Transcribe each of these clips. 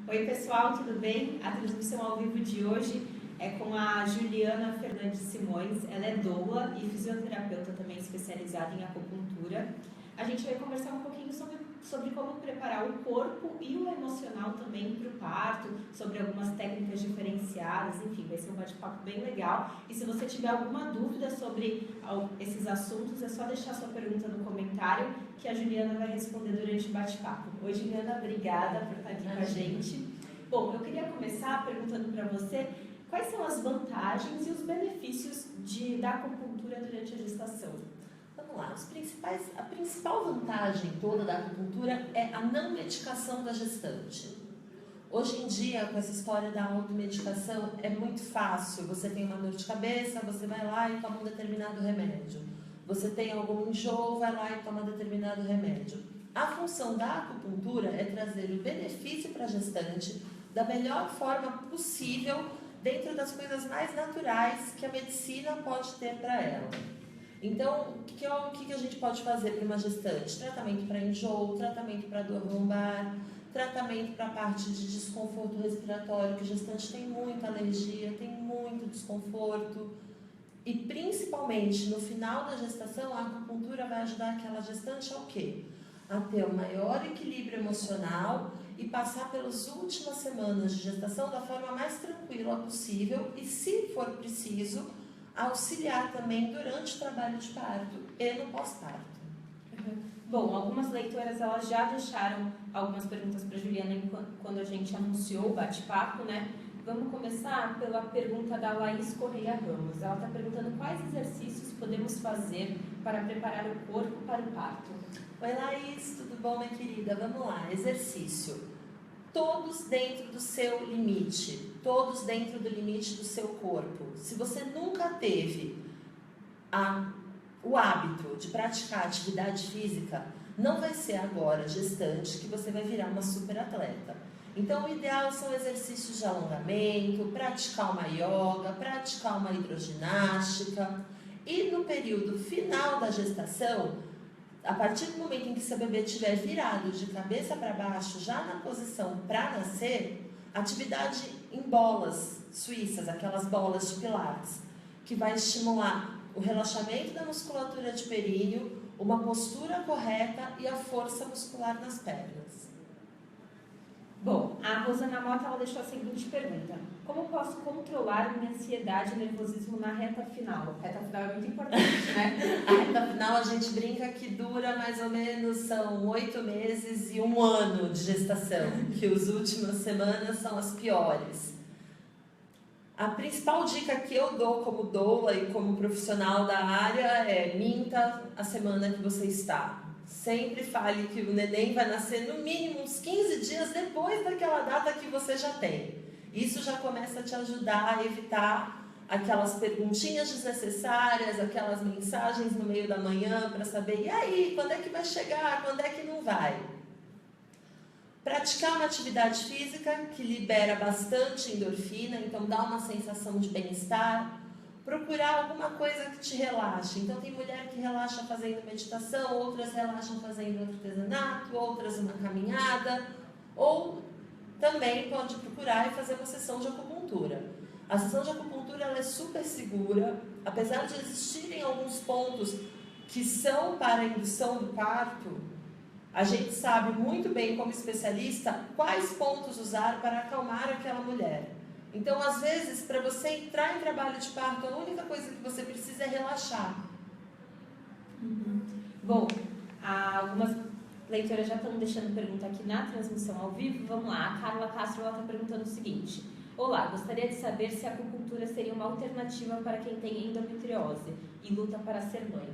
Oi pessoal, tudo bem? A transmissão ao vivo de hoje é com a Juliana Fernandes Simões. Ela é doula e fisioterapeuta também especializada em acupuntura. A gente vai conversar um pouquinho sobre como preparar o corpo e o emocional também para o parto, sobre algumas técnicas diferenciadas, enfim, vai ser um bate-papo bem legal. E se você tiver alguma dúvida sobre esses assuntos, é só deixar sua pergunta no comentário que a Juliana vai responder durante o bate-papo. Oi, Juliana, obrigada por estar aqui com a gente. Bom, eu queria começar perguntando para você quais são as vantagens e os benefícios da acupuntura durante a gestação. Vamos lá, a principal vantagem toda da acupuntura é a não medicação da gestante. Hoje em dia, com essa história da automedicação, é muito fácil. Você tem uma dor de cabeça, você vai lá e toma um determinado remédio. Você tem algum enjoo, vai lá e toma determinado remédio. A função da acupuntura é trazer o benefício para a gestante da melhor forma possível, dentro das coisas mais naturais que a medicina pode ter para ela. Então, o que a gente pode fazer para uma gestante? Tratamento para enjoo, tratamento para dor lombar, tratamento para a parte de desconforto respiratório, que a gestante tem muita alergia, tem muito desconforto. E principalmente no final da gestação, a acupuntura vai ajudar aquela gestante a o quê? A ter um maior equilíbrio emocional e passar pelas últimas semanas de gestação da forma mais tranquila possível e, se for preciso, auxiliar também durante o trabalho de parto e no pós-parto. Bom, algumas leitoras elas já deixaram algumas perguntas para a Juliana quando a gente anunciou o bate-papo, né? Vamos começar pela pergunta da Laís Correia Ramos. Ela está perguntando quais exercícios podemos fazer para preparar o corpo para o parto. Oi, Laís, tudo bom, minha querida? Vamos lá, exercício. Todos dentro do seu limite, todos dentro do limite do seu corpo. Se você nunca teve o hábito de praticar atividade física, não vai ser agora, gestante, que você vai virar uma super atleta. Então, o ideal são exercícios de alongamento, praticar uma yoga, praticar uma hidroginástica. E no período final da gestação, a partir do momento em que seu bebê estiver virado de cabeça para baixo, já na posição para nascer, atividade em bolas suíças, aquelas bolas de pilates, que vai estimular o relaxamento da musculatura de períneo, uma postura correta e a força muscular nas pernas. Bom, a Rosana Mota ela deixou a seguinte pergunta: como posso controlar minha ansiedade e nervosismo na reta final? A reta final é muito importante, né? A reta final a gente brinca que dura mais ou menos, são 8 meses e 1 ano de gestação, que as últimas semanas são as piores. A principal dica que eu dou como doula e como profissional da área é: minta a semana que você está. Sempre fale que o neném vai nascer no mínimo uns 15 dias depois daquela data que você já tem. Isso já começa a te ajudar a evitar aquelas perguntinhas desnecessárias, aquelas mensagens no meio da manhã para saber: e aí, quando é que vai chegar, quando é que não vai? Praticar uma atividade física que libera bastante endorfina, então dá uma sensação de bem-estar. Procurar alguma coisa que te relaxe. Então, tem mulher que relaxa fazendo meditação, outras relaxam fazendo artesanato, outras uma caminhada, ou também pode procurar e fazer uma sessão de acupuntura. A sessão de acupuntura ela é super segura, apesar de existirem alguns pontos que são para a indução do parto, a gente sabe muito bem, como especialista, quais pontos usar para acalmar aquela mulher. Então, às vezes, para você entrar em trabalho de parto, a única coisa que você precisa é relaxar. Bom, algumas leitoras já estão deixando pergunta aqui na transmissão ao vivo. Vamos lá, a Carla Castro está perguntando o seguinte: olá, gostaria de saber se a acupuntura seria uma alternativa para quem tem endometriose e luta para ser mãe.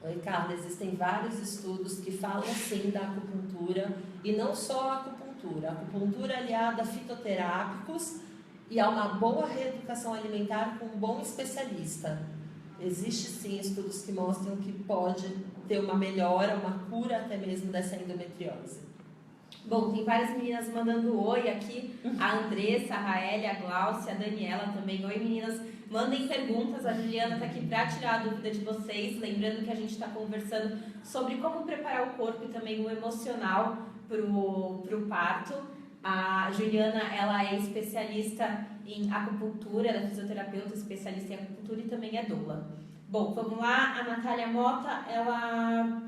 Oi, Carla, existem vários estudos que falam sim da acupuntura, e não só a acupuntura aliada a fitoterápicos e a uma boa reeducação alimentar com um bom especialista. Existe sim estudos que mostram que pode ter uma melhora, uma cura até mesmo dessa endometriose. Bom, tem várias meninas mandando oi aqui, a Andressa, a Raeli, a Glaucia, a Daniela também. Oi, meninas, mandem perguntas, a Juliana está aqui para tirar a dúvida de vocês, lembrando que a gente está conversando sobre como preparar o corpo e também o emocional para o parto. A Juliana, ela é especialista em acupuntura, ela é fisioterapeuta, especialista em acupuntura e também é doula. Bom, vamos lá. A Natália Mota, ela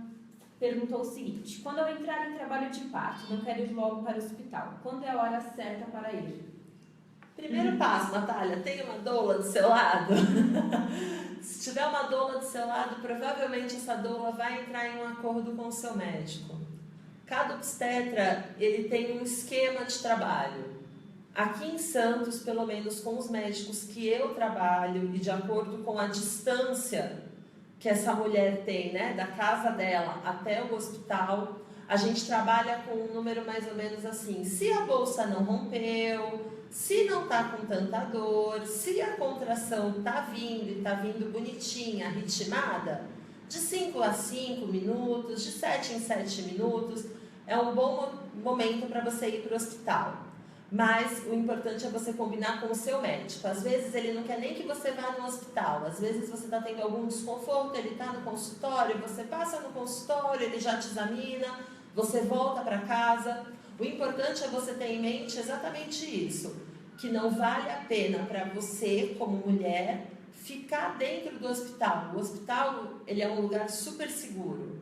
perguntou o seguinte: quando eu entrar em trabalho de parto, não quero ir logo para o hospital, quando é a hora certa para ir? Primeiro passo, Natália, tem uma doula do seu lado? Se tiver uma doula do seu lado, provavelmente essa doula vai entrar em um acordo com o seu médico. Cada obstetra, ele tem um esquema de trabalho. Aqui em Santos, pelo menos com os médicos que eu trabalho e de acordo com a distância que essa mulher tem, né, da casa dela até o hospital, a gente trabalha com um número mais ou menos assim: se a bolsa não rompeu, se não está com tanta dor, se a contração está vindo e está vindo bonitinha, ritmada, de 5 a 5 minutos, de 7 em 7 minutos, é um bom momento para você ir para o hospital. Mas o importante é você combinar com o seu médico. Às vezes ele não quer nem que você vá no hospital. Às vezes você está tendo algum desconforto, ele está no consultório, você passa no consultório, ele já te examina, você volta para casa. O importante é você ter em mente exatamente isso, que não vale a pena para você, como mulher, ficar dentro do hospital. O hospital, ele é um lugar super seguro,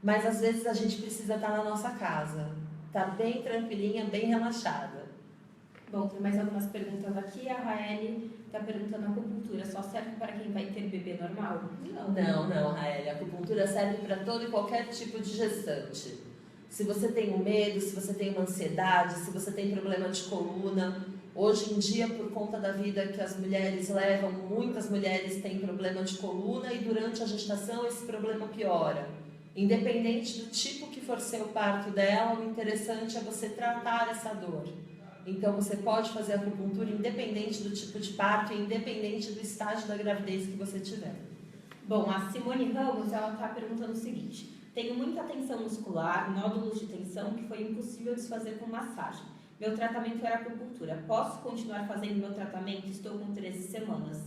mas às vezes a gente precisa estar na nossa casa, tá bem tranquilinha, bem relaxada. Bom, tem mais algumas perguntas aqui. A Raeli está perguntando: a acupuntura só serve para quem vai ter bebê normal? Não, Raeli. A acupuntura serve para todo e qualquer tipo de gestante. Se você tem um medo, se você tem uma ansiedade, se você tem problema de coluna, hoje em dia, por conta da vida que as mulheres levam, muitas mulheres têm problema de coluna e durante a gestação esse problema piora. Independente do tipo que for ser o parto dela, o interessante é você tratar essa dor. Então você pode fazer acupuntura independente do tipo de parto e independente do estágio da gravidez que você tiver. Bom, a Simone Ramos, ela está perguntando o seguinte: tenho muita tensão muscular, nódulos de tensão que foi impossível desfazer com massagem. Meu tratamento era acupuntura. Posso continuar fazendo meu tratamento? Estou com 13 semanas.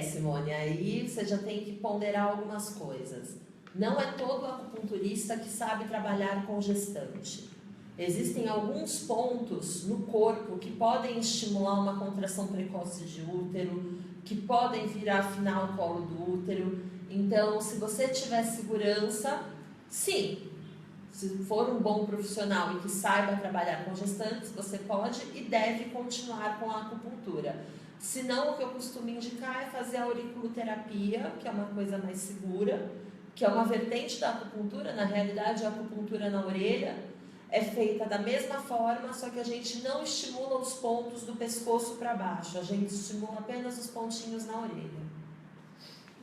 Simone, aí você já tem que ponderar algumas coisas. Não é todo acupunturista que sabe trabalhar com gestante. Existem alguns pontos no corpo que podem estimular uma contração precoce de útero, que podem vir a afinar o colo do útero. Então, se você tiver segurança, sim, se for um bom profissional e que saiba trabalhar com gestantes, você pode e deve continuar com a acupuntura. Se não, o que eu costumo indicar é fazer a auriculoterapia, que é uma coisa mais segura, que é uma vertente da acupuntura. Na realidade, a acupuntura na orelha é feita da mesma forma, só que a gente não estimula os pontos do pescoço para baixo, a gente estimula apenas os pontinhos na orelha.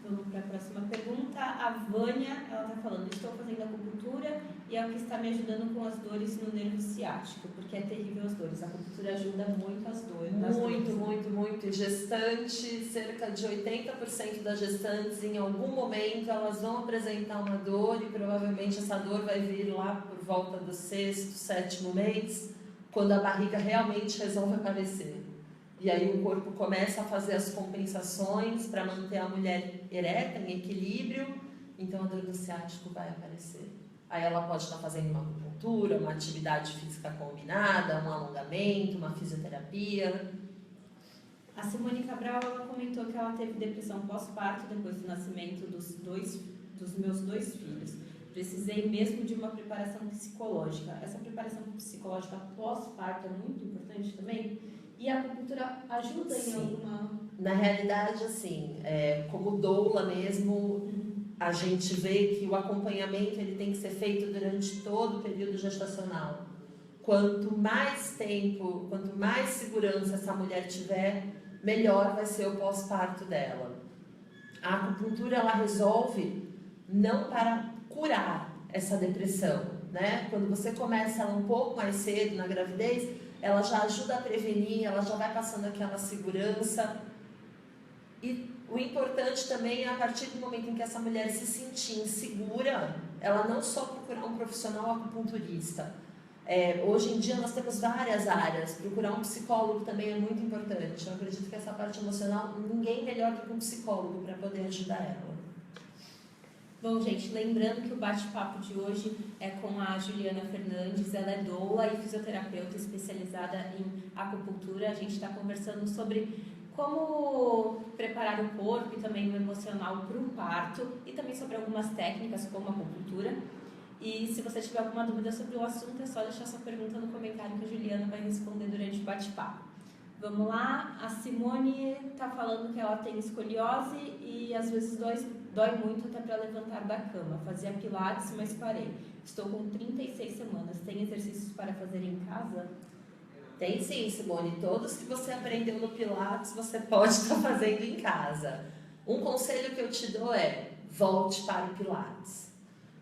Vamos para a próxima pergunta. A Vânia, ela está falando: estou fazendo acupuntura e é o que está me ajudando com as dores no nervo ciático, porque é terrível as dores. A acupuntura ajuda muito as dores. Muito. E gestante, cerca de 80% das gestantes, em algum momento, elas vão apresentar uma dor e provavelmente essa dor vai vir lá por volta do 6º, 7º mês, quando a barriga realmente resolve aparecer. E aí o corpo começa a fazer as compensações para manter a mulher ereta, em equilíbrio, então a dor do ciático vai aparecer. Aí ela pode estar fazendo uma acupuntura, uma atividade física combinada, um alongamento, uma fisioterapia. A Simone Cabral, ela comentou que ela teve depressão pós-parto depois do nascimento dos meus 2 filhos. Precisei mesmo de uma preparação psicológica. Essa preparação psicológica pós-parto é muito importante também? E a acupuntura ajuda em alguma... Na realidade, assim, como doula mesmo, a gente vê que o acompanhamento ele tem que ser feito durante todo o período gestacional. Quanto mais tempo, quanto mais segurança essa mulher tiver, melhor vai ser o pós-parto dela. A acupuntura, ela resolve não para curar essa depressão, né? Quando você começa ela um pouco mais cedo na gravidez, ela já ajuda a prevenir, ela já vai passando aquela segurança. E o importante também é, a partir do momento em que essa mulher se sentir insegura, ela não só procurar um profissional acupunturista. Hoje em dia nós temos várias áreas, procurar um psicólogo também é muito importante. Eu acredito que essa parte emocional, ninguém melhor do que um psicólogo para poder ajudar ela. Bom, gente, lembrando que o bate-papo de hoje é com a Juliana Fernandes, ela é doula e fisioterapeuta especializada em acupuntura. A gente está conversando sobre como preparar o corpo e também o emocional para o parto e também sobre algumas técnicas como a acupuntura. E se você tiver alguma dúvida sobre o assunto, é só deixar sua pergunta no comentário que a Juliana vai responder durante o bate-papo. Vamos lá, a Simone está falando que ela tem escoliose e às vezes dói muito até para levantar da cama. Fazia pilates, mas parei. Estou com 36 semanas. Tem exercícios para fazer em casa? Tem sim, Simone. Todos que você aprendeu no pilates, você pode estar fazendo em casa. Um conselho que eu te dou é, volte para o pilates.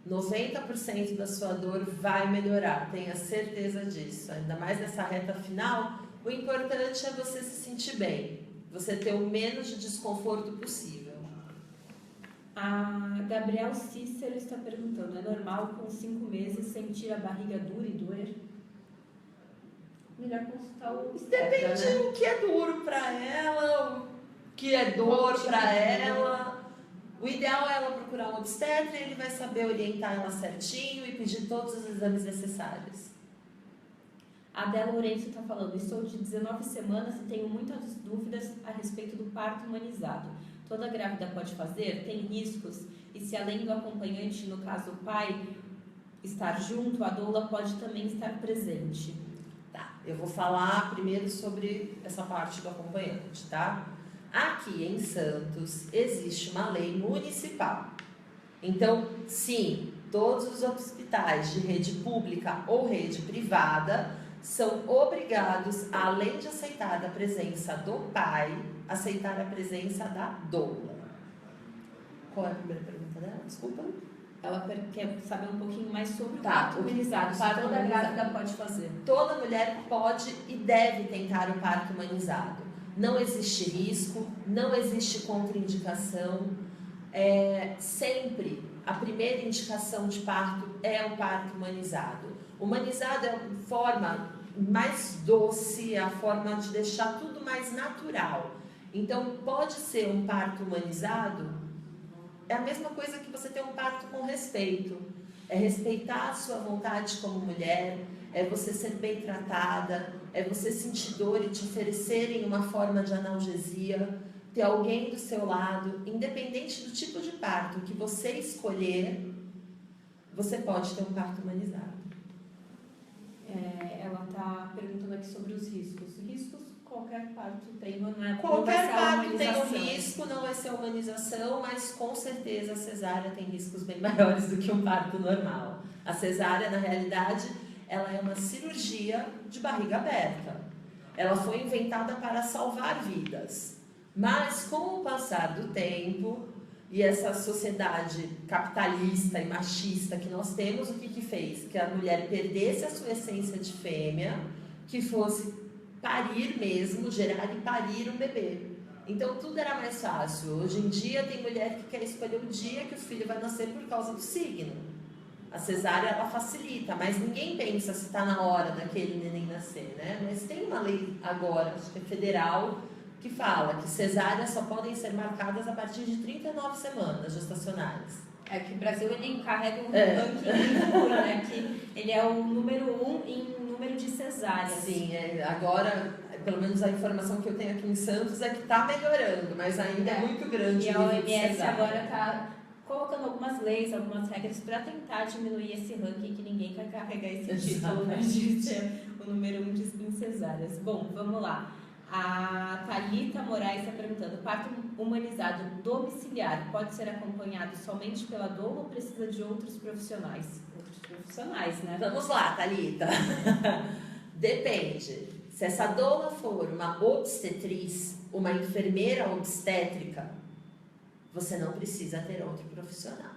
90% da sua dor vai melhorar, tenha certeza disso. Ainda mais nessa reta final, o importante é você se sentir bem, você ter o menos de desconforto possível. A Gabriel Cícero está perguntando, é normal com 5 meses sentir a barriga dura e doer? Melhor consultar o obstetra, Depende né? o que é duro para ela, o que é dor para ela. O ideal é ela procurar um obstetra e ele vai saber orientar ela certinho e pedir todos os exames necessários. A Adela Lourenço está falando, estou de 19 semanas e tenho muitas dúvidas a respeito do parto humanizado. Toda grávida pode fazer? Tem riscos? E se além do acompanhante, no caso o pai, estar junto, a doula pode também estar presente? Tá, eu vou falar primeiro sobre essa parte do acompanhante, tá? Aqui em Santos existe uma lei municipal. Então, sim, todos os hospitais de rede pública ou rede privada são obrigados, além de aceitar a presença do pai, aceitar a presença da doula. Qual é a primeira pergunta dela? Desculpa. Ela quer saber um pouquinho mais sobre o Tá, parto humanizado. Se parto toda humanizado. grávida pode fazer. Toda mulher pode e deve tentar o parto humanizado. Não existe risco, não existe contraindicação. Sempre a primeira indicação de parto é o parto humanizado. Humanizado é a forma mais doce, a forma de deixar tudo mais natural. Então, pode ser um parto humanizado, é a mesma coisa que você ter um parto com respeito. É respeitar a sua vontade como mulher, é você ser bem tratada, é você sentir dor e te oferecerem uma forma de analgesia, ter alguém do seu lado, independente do tipo de parto que você escolher, você pode ter um parto humanizado. Ela está perguntando aqui sobre os riscos. Riscos qualquer parto tem, não é? Qualquer parto tem um risco, não vai ser humanização, mas com certeza a cesárea tem riscos bem maiores do que um parto normal. A cesárea, na realidade, ela é uma cirurgia de barriga aberta. Ela foi inventada para salvar vidas. Mas com o passar do tempo e essa sociedade capitalista e machista que nós temos, o que fez? Que a mulher perdesse a sua essência de fêmea, que fosse parir mesmo, gerar e parir um bebê. Então tudo era mais fácil. Hoje em dia tem mulher que quer escolher o dia que o filho vai nascer por causa do signo. A cesárea ela facilita, mas ninguém pensa se está na hora daquele neném nascer, né? Mas tem uma lei agora, acho que é federal, que fala que cesáreas só podem ser marcadas a partir de 39 semanas gestacionais. É que o Brasil ele carrega um ranking muito duro, né? Que ele é o número 1 em número de cesáreas. Sim, agora, pelo menos a informação que eu tenho aqui em Santos é que está melhorando, mas ainda é muito grande. E a OMS agora está colocando algumas leis, algumas regras para tentar diminuir esse ranking, que ninguém quer carregar esse título, né? De ser o número 1 em cesáreas. Bom, vamos lá. A Thalita Moraes está perguntando, parto humanizado domiciliar pode ser acompanhado somente pela doula ou precisa de outros profissionais? Outros profissionais, né? Vamos lá, Thalita. Depende. Se essa doula for uma obstetriz, uma enfermeira obstétrica, você não precisa ter outro profissional.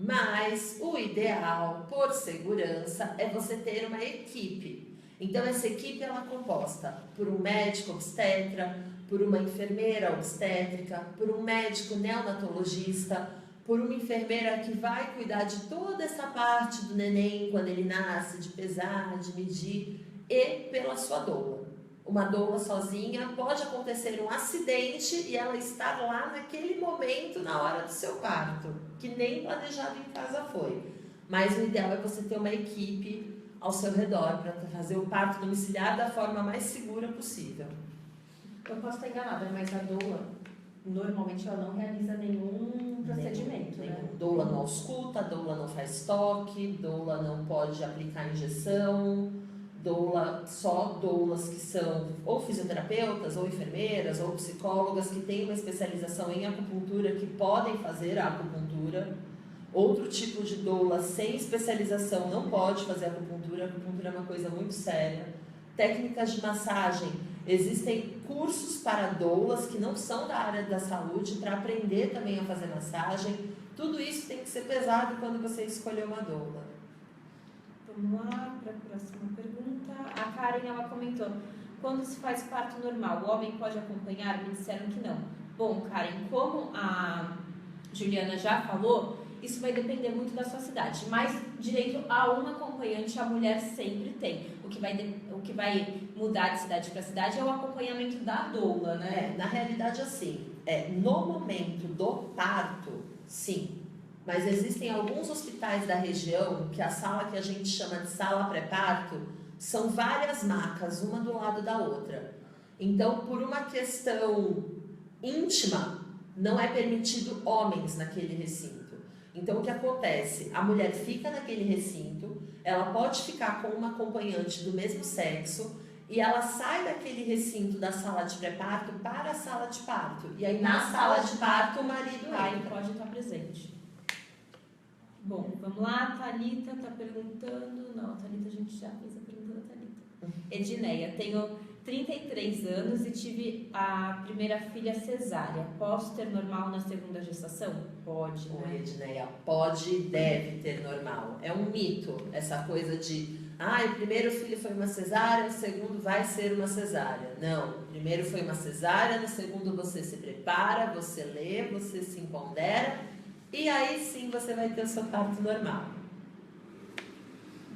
Mas o ideal, por segurança, é você ter uma equipe. Então essa equipe ela é composta por um médico obstetra, por uma enfermeira obstétrica, por um médico neonatologista, por uma enfermeira que vai cuidar de toda essa parte do neném quando ele nasce, de pesar, de medir, e pela sua doula. Uma doula sozinha, pode acontecer um acidente e ela estar lá naquele momento na hora do seu parto. que nem planejado em casa foi. Mas o ideal é você ter uma equipe ao seu redor para fazer o parto domiciliar da forma mais segura possível. Eu posso estar enganada, mas a doula, normalmente ela não realiza nenhum procedimento, né? Doula não ausculta, doula não faz toque, doula não pode aplicar injeção, só doulas que são ou fisioterapeutas, ou enfermeiras, ou psicólogas que têm uma especialização em acupuntura que podem fazer a acupuntura. Outro tipo de doula sem especialização não pode fazer acupuntura. A acupuntura é uma coisa muito séria. Técnicas de massagem. Existem cursos para doulas que não são da área da saúde para aprender também a fazer massagem. Tudo isso tem que ser pesado quando você escolher uma doula. Vamos lá para a próxima pergunta. A Karen, ela comentou: quando se faz parto normal, o homem pode acompanhar? Me disseram que não. Bom, Karen, como a Juliana já falou, isso vai depender muito da sua cidade, mas direito a um acompanhante a mulher sempre tem. O que vai mudar de cidade para cidade é o acompanhamento da doula, né? Na realidade, assim, no momento do parto, sim. Mas existem alguns hospitais da região que a sala que a gente chama de sala pré-parto são várias macas, uma do lado da outra. Então, por uma questão íntima, não é permitido homens naquele recinto. Então, o que acontece? A mulher fica naquele recinto, ela pode ficar com uma acompanhante do mesmo sexo e ela sai daquele recinto da sala de pré-parto para a sala de parto. E aí, na sala de parto, o marido pode estar presente. Bom, vamos lá, Thalita está perguntando. Não, Thalita, a gente já fez a pergunta da Thalita. Edneia, tenho 33 anos e tive a primeira filha cesárea. Posso ter normal na segunda gestação? Pode, né? Oi, Edneia, pode e deve ter normal. É um mito essa coisa de o primeiro filho foi uma cesárea, o segundo vai ser uma cesárea. Não, o primeiro foi uma cesárea, no segundo você se prepara, você lê, você se empodera. E aí sim você vai ter o seu parto normal.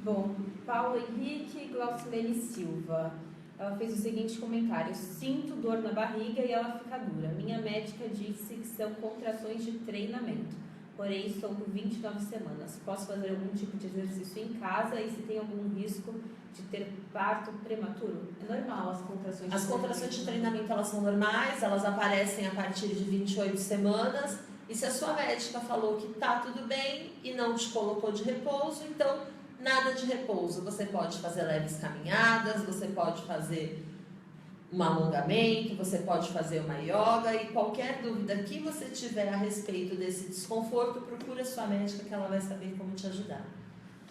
Bom, Paulo Henrique Glaucilene Silva. Ela fez o seguinte comentário: sinto dor na barriga e ela fica dura. Minha médica disse que são contrações de treinamento. Porém, estou com 29 semanas. Posso fazer algum tipo de exercício em casa e se tem algum risco de ter parto prematuro? É normal as contrações de treinamento. As contrações de treinamento elas são normais, elas aparecem a partir de 28 semanas. E se a sua médica falou que tá tudo bem e não te colocou de repouso, então nada de repouso. Você pode fazer leves caminhadas, você pode fazer um alongamento, você pode fazer uma yoga e qualquer dúvida que você tiver a respeito desse desconforto, procura a sua médica que ela vai saber como te ajudar.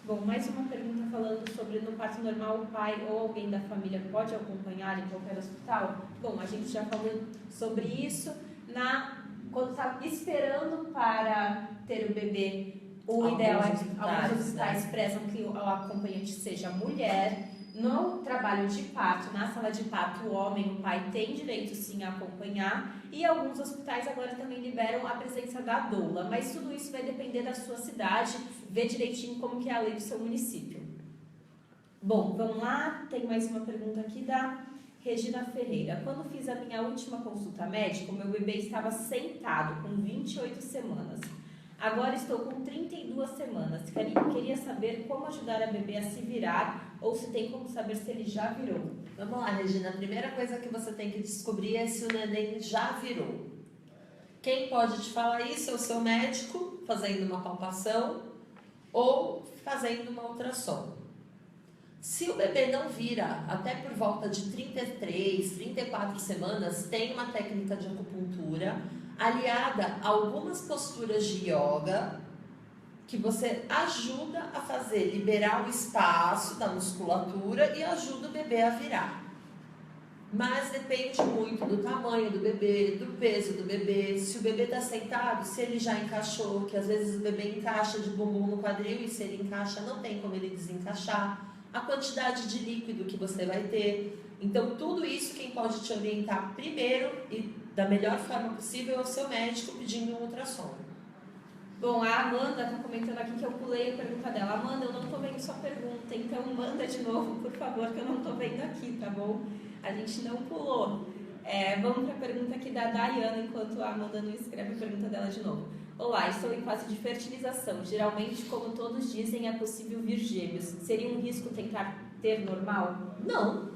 Bom, mais uma pergunta falando sobre no parto normal o pai ou alguém da família pode acompanhar em qualquer hospital? Bom, a gente já falou sobre isso quando está esperando para ter o bebê. O ideal é que alguns hospitais prezam que o acompanhante seja mulher. No trabalho de parto, na sala de parto, o homem, o pai, tem direito sim a acompanhar. E alguns hospitais agora também liberam a presença da doula. Mas tudo isso vai depender da sua cidade, ver direitinho como que é a lei do seu município. Bom, vamos lá. Tem mais uma pergunta aqui da Regina Ferreira. Quando fiz a minha última consulta médica, o meu bebê estava sentado com 28 semanas. Agora estou com 32 semanas. Queria saber como ajudar a bebê a se virar ou se tem como saber se ele já virou. Vamos lá, Regina. A primeira coisa que você tem que descobrir é se o neném já virou. Quem pode te falar isso é o seu médico, fazendo uma palpação ou fazendo uma ultrassom. Se o bebê não vira até por volta de 33, 34 semanas, tem uma técnica de acupuntura aliada a algumas posturas de yoga que você ajuda a fazer, liberar o espaço da musculatura e ajuda o bebê a virar. Mas depende muito do tamanho do bebê, do peso do bebê, se o bebê está sentado, se ele já encaixou, que às vezes o bebê encaixa de bumbum no quadril e se ele encaixa não tem como ele desencaixar, a quantidade de líquido que você vai ter. Então tudo isso quem pode te orientar primeiro e da melhor forma possível é o seu médico pedindo um ultrassom. Bom, a Amanda está comentando aqui que eu pulei a pergunta dela. Amanda, eu não estou vendo sua pergunta, então manda de novo, por favor, que eu não estou vendo aqui, tá bom? A gente não pulou. Vamos para a pergunta aqui da Dayana, enquanto a Amanda não escreve a pergunta dela de novo. Olá, estou em fase de fertilização. Geralmente, como todos dizem, é possível vir gêmeos. Seria um risco tentar ter normal? Não,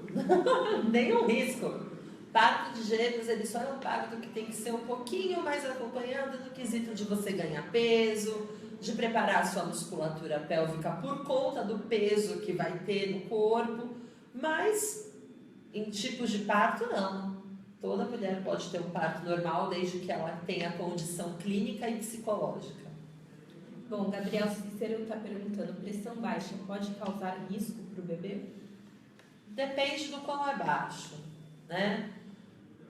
nenhum risco. Parto de gêmeos, ele só é um parto que tem que ser um pouquinho mais acompanhado no quesito de você ganhar peso, de preparar a sua musculatura pélvica por conta do peso que vai ter no corpo, mas em tipos de parto não. Toda mulher pode ter um parto normal desde que ela tenha condição clínica e psicológica. Bom, Gabriel Cícero está perguntando, pressão baixa pode causar risco para o bebê? Depende do quão é baixo, né?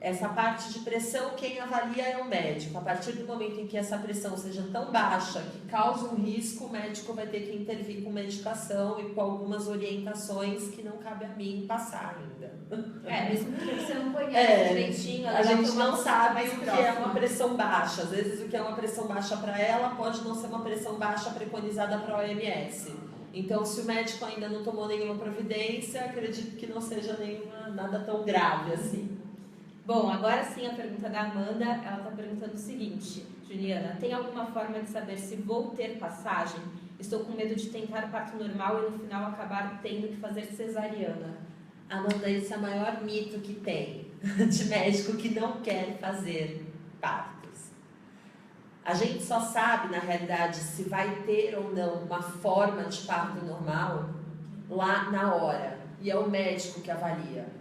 Essa parte de pressão, quem avalia é o médico. A partir do momento em que essa pressão seja tão baixa que causa um risco, o médico vai ter que intervir com medicação e com algumas orientações que não cabe a mim passar ainda. Mesmo que você não conhece direitinho, a gente não sabe o que é uma próxima. pressão baixa. Às vezes o que é uma pressão baixa para ela pode não ser uma pressão baixa preconizada para a OMS. Então, se o médico ainda não tomou nenhuma providência, acredito que não seja nada tão grave assim. Bom, agora sim a pergunta da Amanda, ela está perguntando o seguinte, Juliana, tem alguma forma de saber se vou ter passagem? Estou com medo de tentar parto normal e no final acabar tendo que fazer cesariana. Amanda, esse é o maior mito que tem de médico que não quer fazer partos. A gente só sabe, na realidade, se vai ter ou não uma forma de parto normal lá na hora. E é o médico que avalia.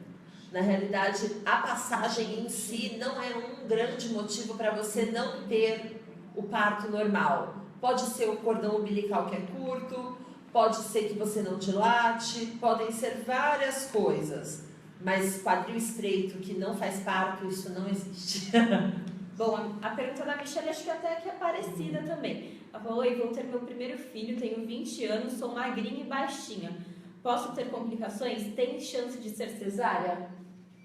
Na realidade, a passagem em si não é um grande motivo para você não ter o parto normal. Pode ser o cordão umbilical que é curto, pode ser que você não dilate, podem ser várias coisas. Mas quadril estreito que não faz parto, isso não existe. Bom, a pergunta da Michelle acho que até que é parecida também. Ela falou, oi, vou ter meu primeiro filho, tenho 20 anos, sou magrinha e baixinha. Posso ter complicações? Tem chance de ser cesárea?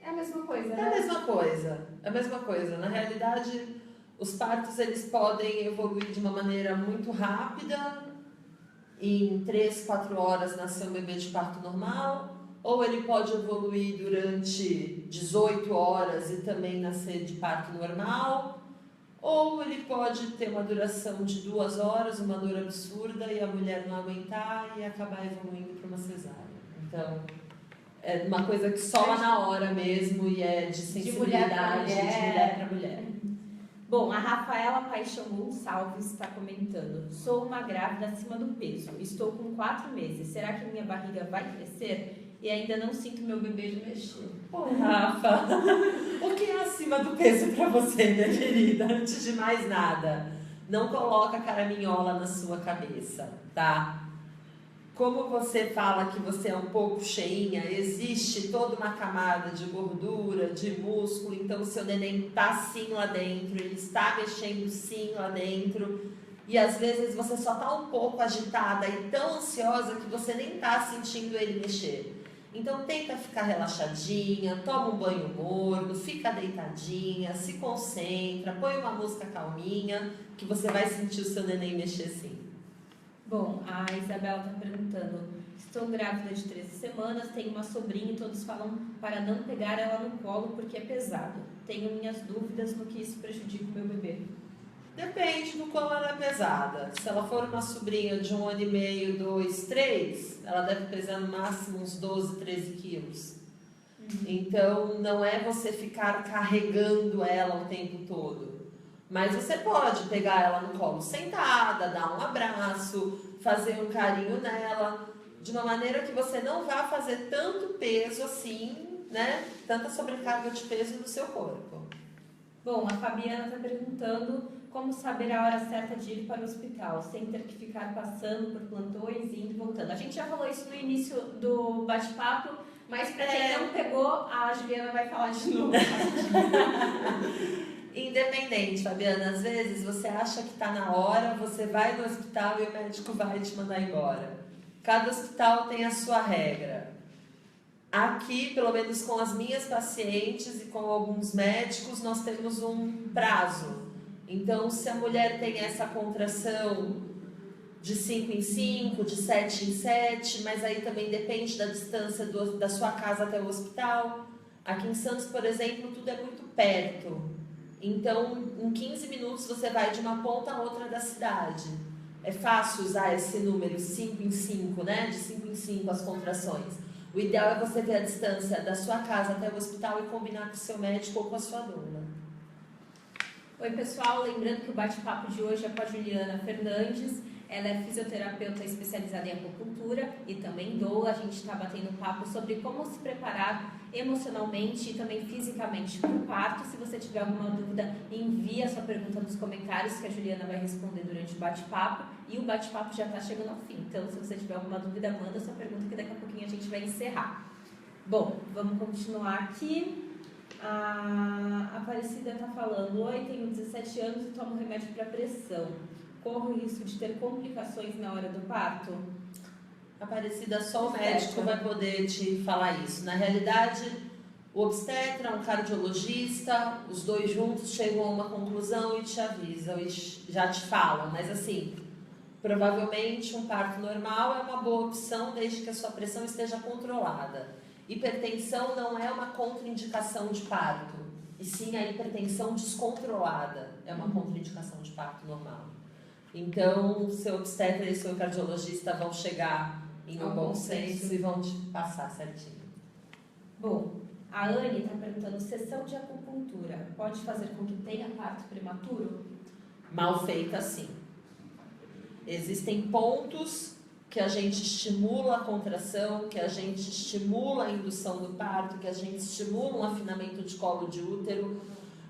É a mesma coisa, né? É a mesma coisa, é a mesma coisa. Na realidade, os partos eles podem evoluir de uma maneira muito rápida. Em 3, 4 horas nascer um bebê de parto normal. Ou ele pode evoluir durante 18 horas e também nascer de parto normal. Ou ele pode ter uma duração de 2 horas, uma dor absurda, e a mulher não aguentar e acabar evoluindo para uma cesárea. Então, é uma coisa que só lá na hora mesmo e é de sensibilidade de mulher para mulher. Bom, a Rafaela Paixão Gonçalves está comentando. Sou uma grávida acima do peso. Estou com 4 meses. Será que minha barriga vai crescer? E ainda não sinto meu bebê mexer. Oi, Rafa. O que é acima do peso para você, minha querida? Antes de mais nada, não coloca caraminhola na sua cabeça, tá? Como você fala que você é um pouco cheinha, existe toda uma camada de gordura, de músculo, então o seu neném está sim lá dentro, ele está mexendo sim lá dentro, e às vezes você só está um pouco agitada e tão ansiosa que você nem está sentindo ele mexer. Então tenta ficar relaxadinha, toma um banho morno, fica deitadinha, se concentra, põe uma música calminha, que você vai sentir o seu neném mexer sim. Bom, a Isabela está perguntando, estou grávida de 13 semanas, tenho uma sobrinha e todos falam para não pegar ela no colo porque é pesado. Tenho minhas dúvidas no que isso prejudica o meu bebê. Depende do quão ela é pesada. Se ela for uma sobrinha de 1 ano e meio, 2, 3, ela deve pesar no máximo uns 12, 13 quilos. Então, não é você ficar carregando ela o tempo todo. Mas você pode pegar ela no colo sentada, dar um abraço, fazer um carinho nela, de uma maneira que você não vá fazer tanto peso assim, né? Tanta sobrecarga de peso no seu corpo. Bom, a Fabiana está perguntando como saber a hora certa de ir para o hospital, sem ter que ficar passando por plantões e indo e voltando. A gente já falou isso no início do bate-papo, mas para quem não pegou, a Juliana vai falar de novo. Independente, Fabiana, às vezes você acha que está na hora, você vai no hospital e o médico vai te mandar embora. Cada hospital tem a sua regra. Aqui, pelo menos com as minhas pacientes e com alguns médicos, nós temos um prazo. Então, se a mulher tem essa contração de 5 em 5, de 7 em 7, mas aí também depende da distância da sua casa até o hospital. Aqui em Santos, por exemplo, tudo é muito perto. Então, em 15 minutos você vai de uma ponta a outra da cidade. É fácil usar esse número 5 em 5, né? De 5 em 5 as contrações. O ideal é você ver a distância da sua casa até o hospital e combinar com o seu médico ou com a sua doula. Oi, pessoal. Lembrando que o bate-papo de hoje é com a Juliana Fernandes. Ela é fisioterapeuta especializada em acupuntura e também doula. A gente está batendo um papo sobre como se preparar emocionalmente e também fisicamente para o parto. Se você tiver alguma dúvida, envie a sua pergunta nos comentários que a Juliana vai responder durante o bate-papo. E o bate-papo já está chegando ao fim. Então, se você tiver alguma dúvida, manda a sua pergunta que daqui a pouquinho a gente vai encerrar. Bom, vamos continuar aqui. A Aparecida está falando: oi, tenho 17 anos e tomo remédio para pressão. Corro o risco de ter complicações na hora do parto? Aparecida, só o médico vai poder te falar isso. Na realidade, o obstetra, um cardiologista, os dois juntos chegam a uma conclusão e te avisam e já te falam. Mas assim, provavelmente um parto normal é uma boa opção desde que a sua pressão esteja controlada. Hipertensão não é uma contraindicação de parto, e sim a hipertensão descontrolada é uma contraindicação de parto normal. Então, seu obstetra e seu cardiologista vão chegar em um bom senso e vão te passar certinho. Bom, a Anne está perguntando: sessão de acupuntura pode fazer com que tenha parto prematuro? Mal feita, sim. Existem pontos que a gente estimula a contração, que a gente estimula a indução do parto, que a gente estimula um afinamento de colo de útero.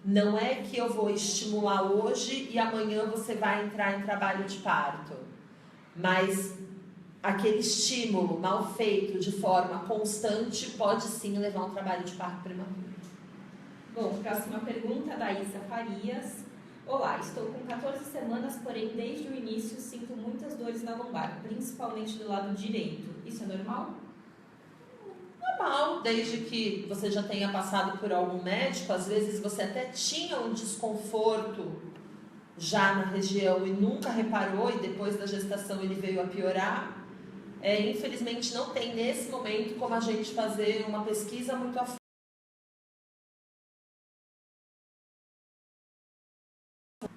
Não é que eu vou estimular hoje e amanhã você vai entrar em trabalho de parto. Mas aquele estímulo mal feito de forma constante pode sim levar a um trabalho de parto prematuro. Bom, próxima pergunta da Isa Farias. Olá, estou com 14 semanas, porém desde o início sinto muitas dores na lombar, principalmente do lado direito. Isso é normal? Normal, desde que você já tenha passado por algum médico. Às vezes você até tinha um desconforto já na região e nunca reparou, e depois da gestação ele veio a piorar. Infelizmente não tem nesse momento como a gente fazer uma pesquisa muito a fundo.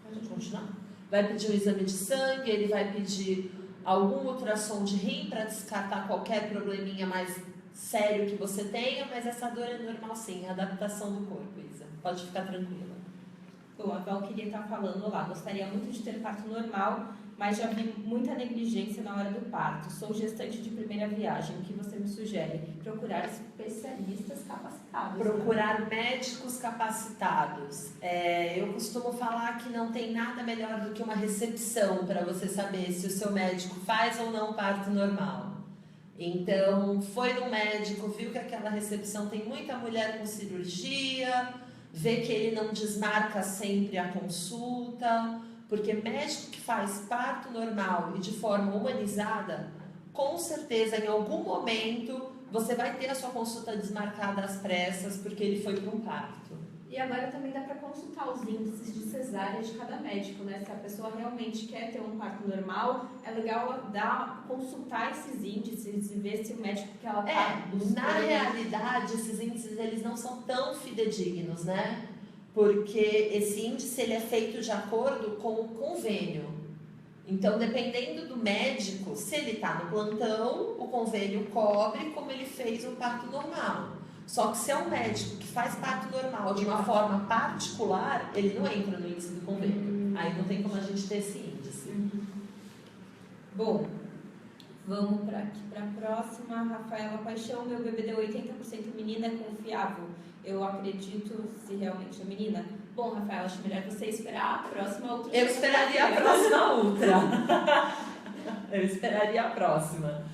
Pode continuar? Vai pedir um exame de sangue, ele vai pedir algum ultrassom de rim para descartar qualquer probleminha mais sério que você tenha, mas essa dor é normal sim, é a adaptação do corpo, Isa. Pode ficar tranquila. Bom, a Valquíria está falando: olá, gostaria muito de ter parto normal, mas já vi muita negligência na hora do parto. Sou gestante de primeira viagem. O que você me sugere? Procurar especialistas capacitados. Procurar médicos capacitados. Eu costumo falar que não tem nada melhor do que uma recepção para você saber se o seu médico faz ou não parto normal. Então, foi no médico, viu que aquela recepção tem muita mulher com cirurgia, vê que ele não desmarca sempre a consulta, porque médico que faz parto normal e de forma humanizada, com certeza em algum momento você vai ter a sua consulta desmarcada às pressas, porque ele foi para um parto. E agora também dá para consultar os índices de cesárea de cada médico, né? Se a pessoa realmente quer ter um parto normal, é legal consultar esses índices e ver se o médico que ela está buscando. Na realidade, esses índices eles não são tão fidedignos, né? Porque esse índice ele é feito de acordo com o convênio. Então, dependendo do médico, se ele está no plantão, o convênio cobre como ele fez um parto normal. Só que se é um médico que faz parto normal de uma forma particular, ele não entra no índice do convênio. Aí não tem como a gente ter esse índice. Bom, vamos para a próxima. Rafaela Paixão: meu bebê deu 80% menina, é confiável? Eu acredito se realmente é menina. Bom, Rafaela, acho melhor você esperar a próxima ultra. Eu esperaria a próxima ultra. Eu esperaria a próxima.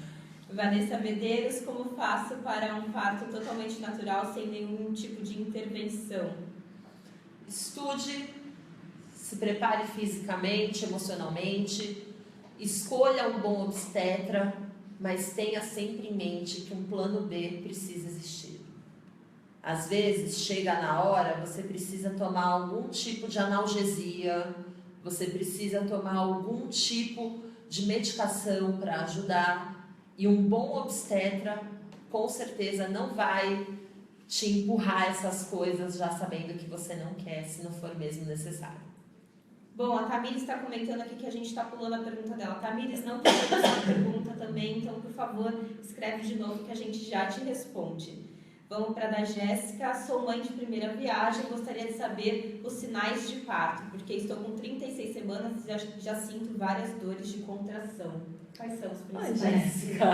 Vanessa Medeiros: como faço para um parto totalmente natural, sem nenhum tipo de intervenção? Estude, se prepare fisicamente, emocionalmente, escolha um bom obstetra, mas tenha sempre em mente que um plano B precisa existir. Às vezes, chega na hora, você precisa tomar algum tipo de analgesia, você precisa tomar algum tipo de medicação para ajudar. E um bom obstetra, com certeza, não vai te empurrar essas coisas já sabendo que você não quer, se não for mesmo necessário. Bom, a Tamires está comentando aqui que a gente está pulando a pergunta dela. Tamires, não precisa fazer pergunta também, então, por favor, escreve de novo que a gente já te responde. Vamos para a da Jéssica. Sou mãe de primeira viagem, gostaria de saber os sinais de parto, porque estou com 36 semanas e já sinto várias dores de contração. Quais são os principais? Oi, Jéssica.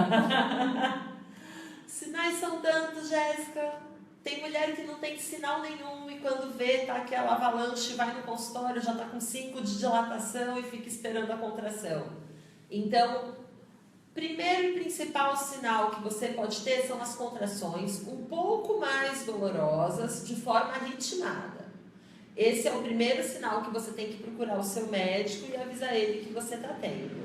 Sinais são tantos, Jéssica. Tem mulher que não tem sinal nenhum e quando vê, tá aquela avalanche, vai no consultório, já tá com 5 de dilatação e fica esperando a contração. Então, primeiro e principal sinal que você pode ter são as contrações um pouco mais dolorosas, de forma ritmada. Esse é o primeiro sinal que você tem que procurar o seu médico e avisar ele que você está tendo.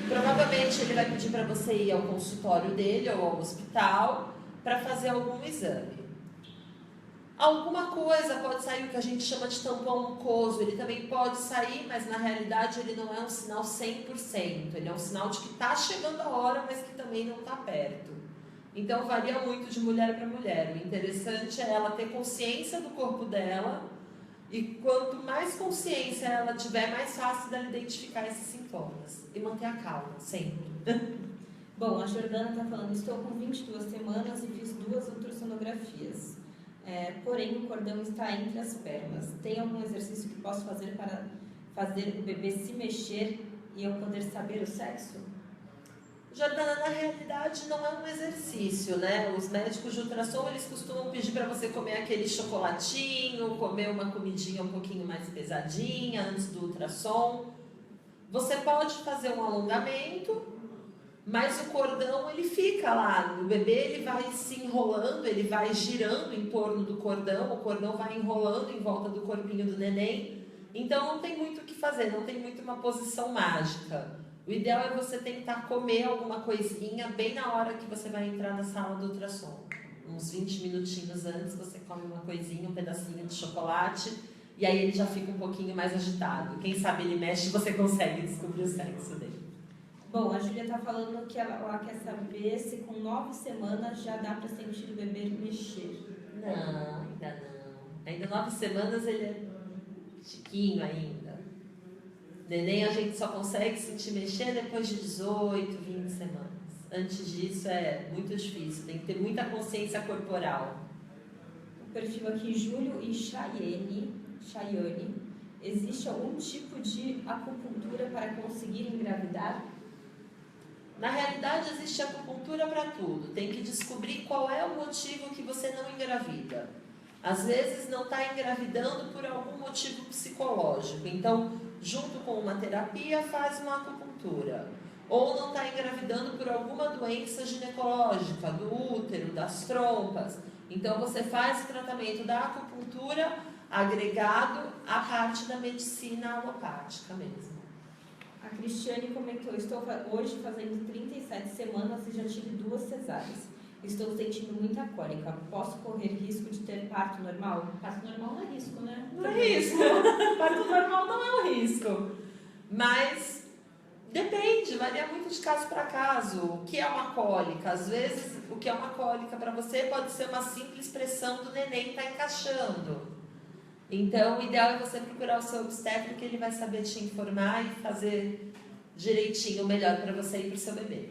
Provavelmente ele vai pedir para você ir ao consultório dele ou ao hospital para fazer algum exame. Alguma coisa pode sair, o que a gente chama de tampão mucoso, ele também pode sair, mas na realidade ele não é um sinal 100%, ele é um sinal de que está chegando a hora, mas que também não está perto. Então varia muito de mulher para mulher. O interessante é ela ter consciência do corpo dela e quanto mais consciência ela tiver, mais fácil dela identificar esses sintomas e manter a calma, sempre. Bom, a Jordana está falando, estou com 22 semanas e fiz 2 ultrassonografias. Porém, o cordão está entre as pernas. Tem algum exercício que posso fazer para fazer o bebê se mexer e eu poder saber o sexo? Jordana, na realidade não é um exercício, né? Os médicos de ultrassom, eles costumam pedir para você comer aquele chocolatinho, comer uma comidinha um pouquinho mais pesadinha antes do ultrassom. Você pode fazer um alongamento, mas o cordão ele fica lá, o bebê ele vai se enrolando, ele vai girando em torno do cordão, o cordão vai enrolando em volta do corpinho do neném, então não tem muito o que fazer, não tem muito uma posição mágica. O ideal é você tentar comer alguma coisinha bem na hora que você vai entrar na sala do ultrassom. Uns 20 minutinhos antes você come uma coisinha, um pedacinho de chocolate, e aí ele já fica um pouquinho mais agitado. Quem sabe ele mexe e você consegue descobrir o sexo dele. Bom, a Júlia está falando que ela quer saber se com 9 semanas já dá para sentir o bebê mexer. Não, ainda não. Ainda 9 semanas ele é chiquinho ainda. Neném a gente só consegue sentir mexer depois de 18, 20 semanas. Antes disso é muito difícil, tem que ter muita consciência corporal. O perfil aqui, Júlio e Chayane. Existe algum tipo de acupuntura para conseguir engravidar? Na realidade, existe acupuntura para tudo. Tem que descobrir qual é o motivo que você não engravida. Às vezes, não está engravidando por algum motivo psicológico. Então, junto com uma terapia, faz uma acupuntura. Ou não está engravidando por alguma doença ginecológica, do útero, das trompas. Então, você faz o tratamento da acupuntura agregado à parte da medicina alopática mesmo. A Cristiane comentou, estou hoje fazendo 37 semanas e já tive 2 cesáreas. Estou sentindo muita cólica. Posso correr risco de ter parto normal? Parto normal não é risco, né? Não é risco. Parto normal não é um risco. Mas depende, varia muito de caso para caso. O que é uma cólica? Às vezes, o que é uma cólica para você pode ser uma simples pressão do neném estar encaixando. Então, o ideal é você procurar o seu obstetra, que ele vai saber te informar e fazer direitinho o melhor para você e para o seu bebê.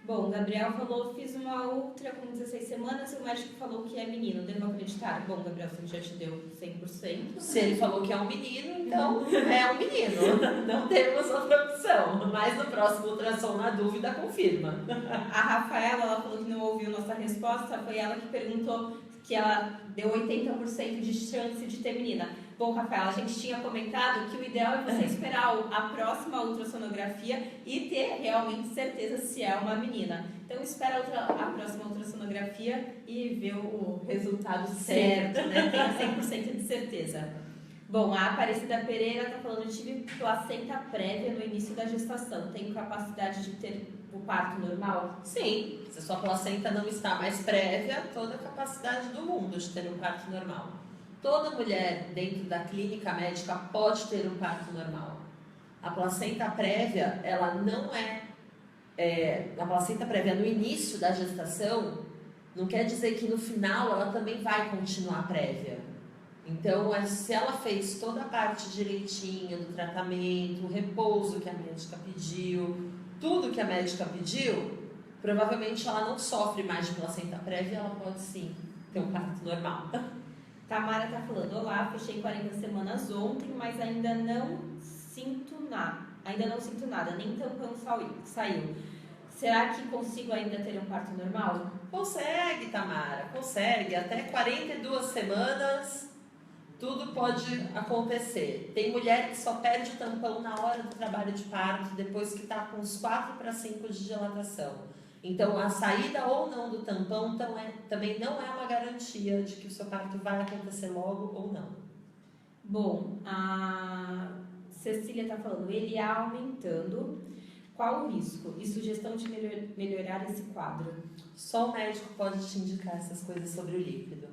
Bom, o Gabriel falou, fiz uma ultra com 16 semanas e o médico falou que é menino. Devo acreditar? Bom, Gabriel, você já te deu 100%. Se ele falou que é um menino, então é um menino. Não temos outra opção. Mas no próximo ultrassom, na dúvida, confirma. A Rafaela, ela falou que não ouviu nossa resposta. Foi ela que perguntou que ela deu 80% de chance de ter menina. Bom, Rafaela, a gente tinha comentado que o ideal é você esperar a próxima ultrassonografia e ter realmente certeza se é uma menina. Então, espera a próxima ultrassonografia e vê o resultado certo, né? Tenha 100% de certeza. Bom, a Aparecida Pereira está falando, tive placenta prévia no início da gestação. Tenho capacidade de ter o parto normal? Sim, se a sua placenta não está mais prévia, toda a capacidade do mundo de ter um parto normal. Toda mulher dentro da clínica médica pode ter um parto normal. A placenta prévia, ela não a placenta prévia no início da gestação, não quer dizer que no final ela também vai continuar prévia. Então, se ela fez toda a parte direitinha do tratamento, o repouso que a médica pediu, tudo que a médica pediu, provavelmente ela não sofre mais de placenta prévia, ela pode sim ter um parto normal. Tamara tá falando, olá, fechei 40 semanas ontem, mas ainda não sinto nada, nem tampão saiu. Será que consigo ainda ter um parto normal? Consegue, Tamara, consegue. Até 42 semanas, tudo pode acontecer. Tem mulher que só perde o tampão na hora do trabalho de parto, depois que está com uns 4 para 5 de dilatação. Então, a saída ou não do tampão também não é uma garantia de que o seu parto vai acontecer logo ou não. Bom, a Cecília está falando, ele ia aumentando. Qual o risco e sugestão de melhorar esse quadro? Só o médico pode te indicar essas coisas sobre o líquido.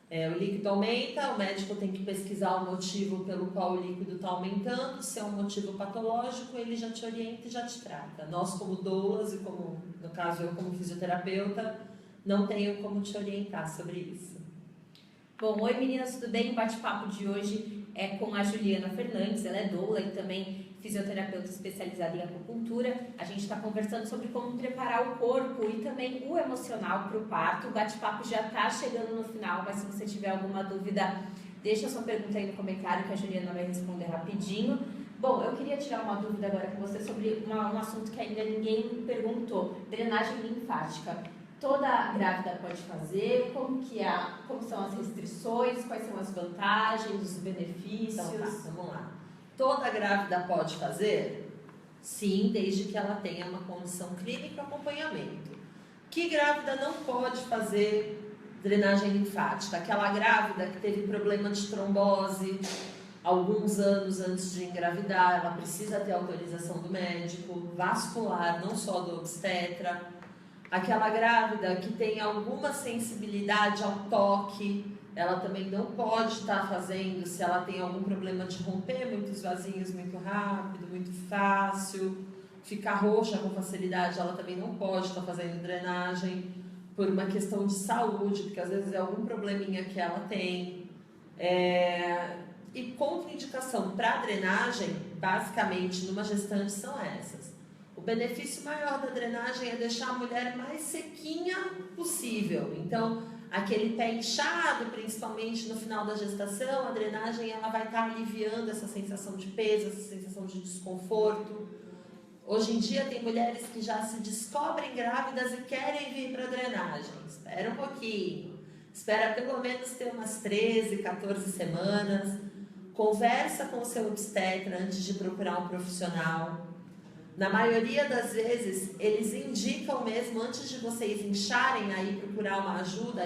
O líquido aumenta, o médico tem que pesquisar o motivo pelo qual o líquido está aumentando. Se é um motivo patológico, ele já te orienta e já te trata. Nós, como doulas e como, no caso, eu como fisioterapeuta, não tenho como te orientar sobre isso. Bom, oi meninas, tudo bem? O bate-papo de hoje é com a Juliana Fernandes, ela é doula e também fisioterapeuta especializada em acupuntura. A gente está conversando sobre como preparar o corpo e também o emocional para o parto. O bate-papo já está chegando no final, mas se você tiver alguma dúvida, deixa a sua pergunta aí no comentário que a Juliana vai responder rapidinho. Bom, eu queria tirar uma dúvida agora com você sobre um assunto que ainda ninguém me perguntou, drenagem linfática. Toda grávida pode fazer? Como são as restrições? Quais são as vantagens, os benefícios? Então tá, vamos lá. Toda grávida pode fazer? Sim, desde que ela tenha uma condição clínica e acompanhamento. Que grávida não pode fazer drenagem linfática? Aquela grávida que teve problema de trombose alguns anos antes de engravidar, ela precisa ter autorização do médico, vascular, não só do obstetra. Aquela grávida que tem alguma sensibilidade ao toque, ela também não pode estar fazendo se ela tem algum problema de romper muitos vasinhos muito rápido, muito fácil, ficar roxa com facilidade, ela também não pode estar fazendo drenagem por uma questão de saúde, porque às vezes é algum probleminha que ela tem. E contraindicação para drenagem, basicamente, numa gestante são essas. O benefício maior da drenagem é deixar a mulher mais sequinha possível. Então, aquele pé inchado, principalmente no final da gestação, a drenagem ela vai estar aliviando essa sensação de peso, essa sensação de desconforto. Hoje em dia tem mulheres que já se descobrem grávidas e querem vir para a drenagem. Espera um pouquinho, espera pelo menos ter umas 13, 14 semanas. Conversa com o seu obstetra antes de procurar um profissional. Na maioria das vezes, eles indicam mesmo, antes de vocês incharem, aí procurar uma ajuda,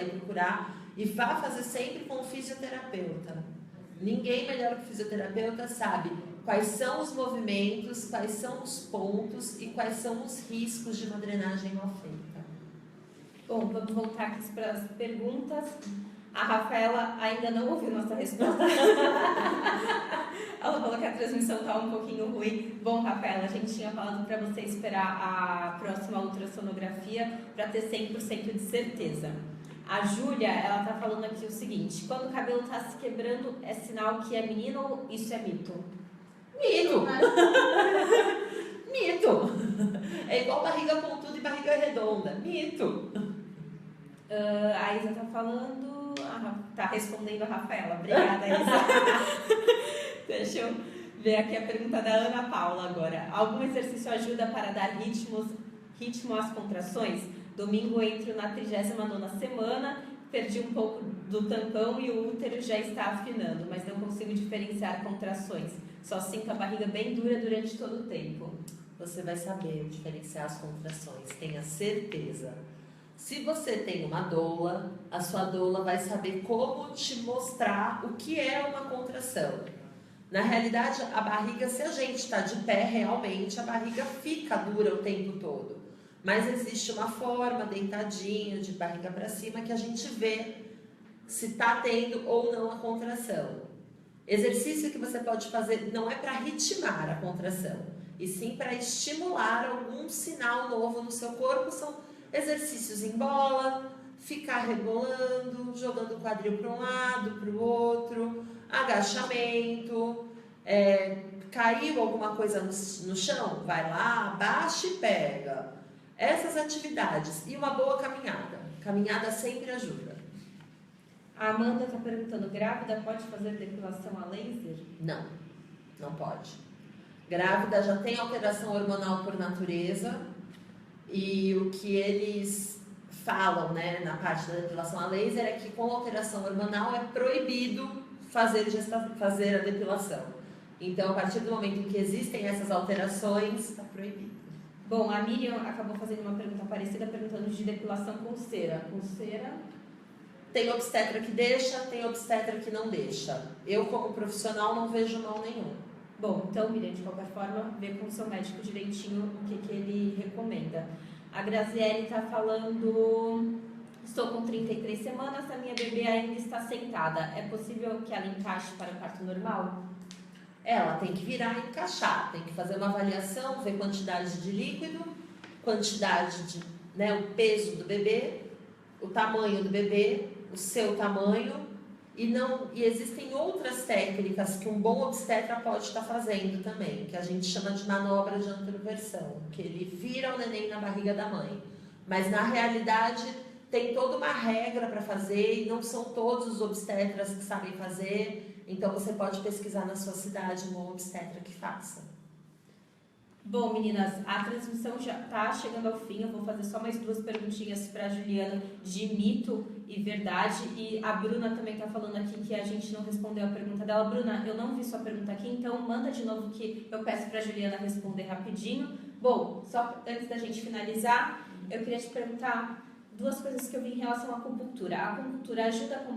e vá fazer sempre com o fisioterapeuta. Ninguém melhor que o fisioterapeuta sabe quais são os movimentos, quais são os pontos e quais são os riscos de uma drenagem mal feita. Bom, vamos voltar aqui para as perguntas. A Rafaela ainda não ouviu nossa resposta. Ela falou que a transmissão está um pouquinho ruim. Bom, Rafaela, a gente tinha falado para você esperar a próxima ultrassonografia para ter 100% de certeza. A Júlia, ela está falando aqui o seguinte: quando o cabelo está se quebrando, é sinal que é menino ou isso é mito? Mito! Mito! É igual barriga pontuda e barriga redonda. Mito! A Isa está falando... Tá respondendo a Rafaela. Obrigada, Isa. Deixa eu ver aqui a pergunta da Ana Paula agora. Algum exercício ajuda para dar ritmo às contrações? Domingo entro na 39ª semana, perdi um pouco do tampão e o útero já está afinando, mas não consigo diferenciar contrações. Só sinto a barriga bem dura durante todo o tempo. Você vai saber diferenciar as contrações, tenha certeza. Se você tem uma doula, a sua doula vai saber como te mostrar o que é uma contração. Na realidade, a barriga, se a gente está de pé, realmente a barriga fica dura o tempo todo. Mas existe uma forma, deitadinho, de barriga para cima, que a gente vê se está tendo ou não a contração. Exercício que você pode fazer não é para ritmar a contração, e sim para estimular algum sinal novo no seu corpo. São exercícios em bola, ficar rebolando, jogando o quadril para um lado, para o outro, agachamento, caiu alguma coisa no chão, vai lá, abaixa e pega. Essas atividades e uma boa caminhada. Caminhada sempre ajuda. A Amanda está perguntando, grávida pode fazer depilação a laser? Não, não pode. Grávida já tem alteração hormonal por natureza e o que eles falam, né, na parte da depilação a laser é que com alteração hormonal é proibido fazer a depilação. Então, a partir do momento em que existem essas alterações, está proibido. Bom, a Miriam acabou fazendo uma pergunta parecida, perguntando de depilação com cera. Com cera? Tem obstetra que deixa, tem obstetra que não deixa. Eu, como profissional, não vejo mal nenhum. Bom, então, Miriam, de qualquer forma, vê com o seu médico direitinho o que ele recomenda. A Graziele está falando, estou com 33 semanas, a minha bebê ainda está sentada. É possível que ela encaixe para o parto normal? Ela tem que virar e encaixar, tem que fazer uma avaliação, ver quantidade de líquido, quantidade de, o peso do bebê, o tamanho do bebê, o seu tamanho, e existem outras técnicas que um bom obstetra pode estar fazendo também, que a gente chama de manobra de anteroversão, que ele vira o neném na barriga da mãe. Mas na realidade tem toda uma regra para fazer e não são todos os obstetras que sabem fazer, então você pode pesquisar na sua cidade um bom obstetra que faça. Bom, meninas, a transmissão já está chegando ao fim. Eu vou fazer só mais 2 perguntinhas para a Juliana de mito e verdade. E a Bruna também está falando aqui que a gente não respondeu a pergunta dela. Bruna, eu não vi sua pergunta aqui, então manda de novo que eu peço para a Juliana responder rapidinho. Bom, só antes da gente finalizar, eu queria te perguntar 2 coisas que eu vi em relação à acupuntura. A acupuntura ajuda a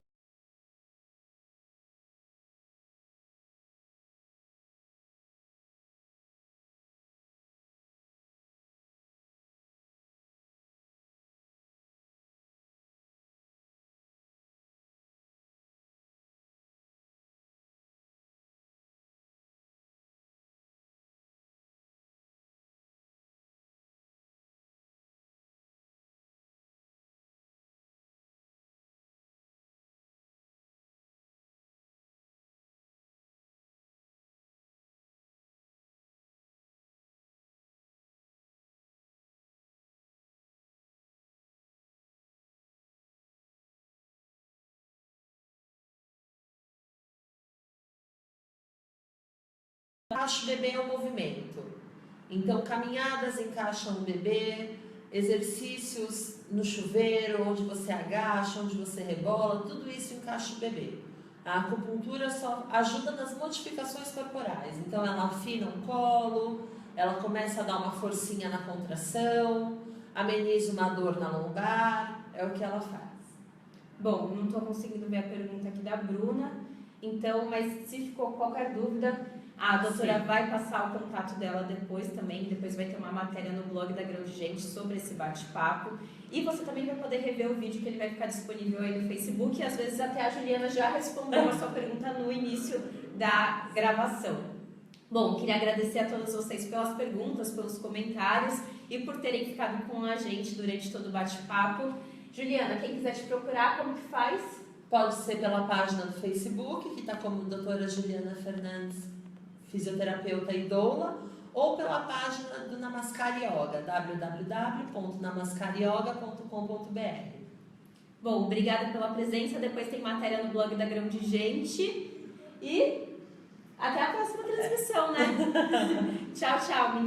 Encaixa o bebê ao movimento. Então, caminhadas encaixam o bebê, exercícios no chuveiro, onde você agacha, onde você rebola, tudo isso encaixa o bebê. A acupuntura só ajuda nas modificações corporais. Então, ela afina o colo, ela começa a dar uma forcinha na contração, ameniza uma dor na lombar, é o que ela faz. Bom, não estou conseguindo ver a pergunta aqui da Bruna, então, mas se ficou qualquer dúvida, a doutora vai passar o contato dela depois também, depois vai ter uma matéria no blog da Grão de Gente sobre esse bate-papo, e você também vai poder rever o vídeo que ele vai ficar disponível aí no Facebook, e às vezes até a Juliana já respondeu a sua pergunta no início da gravação. Bom, queria agradecer a todos vocês pelas perguntas, pelos comentários e por terem ficado com a gente durante todo o bate-papo. Juliana, quem quiser te procurar, como que faz? Pode ser pela página do Facebook, que está como doutora Juliana Fernandes, fisioterapeuta e doula, ou pela página do Namaskar Yoga, www.namaskaryoga.com.br. Bom, obrigada pela presença, depois tem matéria no blog da Grão de Gente e até a próxima transmissão, né? Tchau, tchau.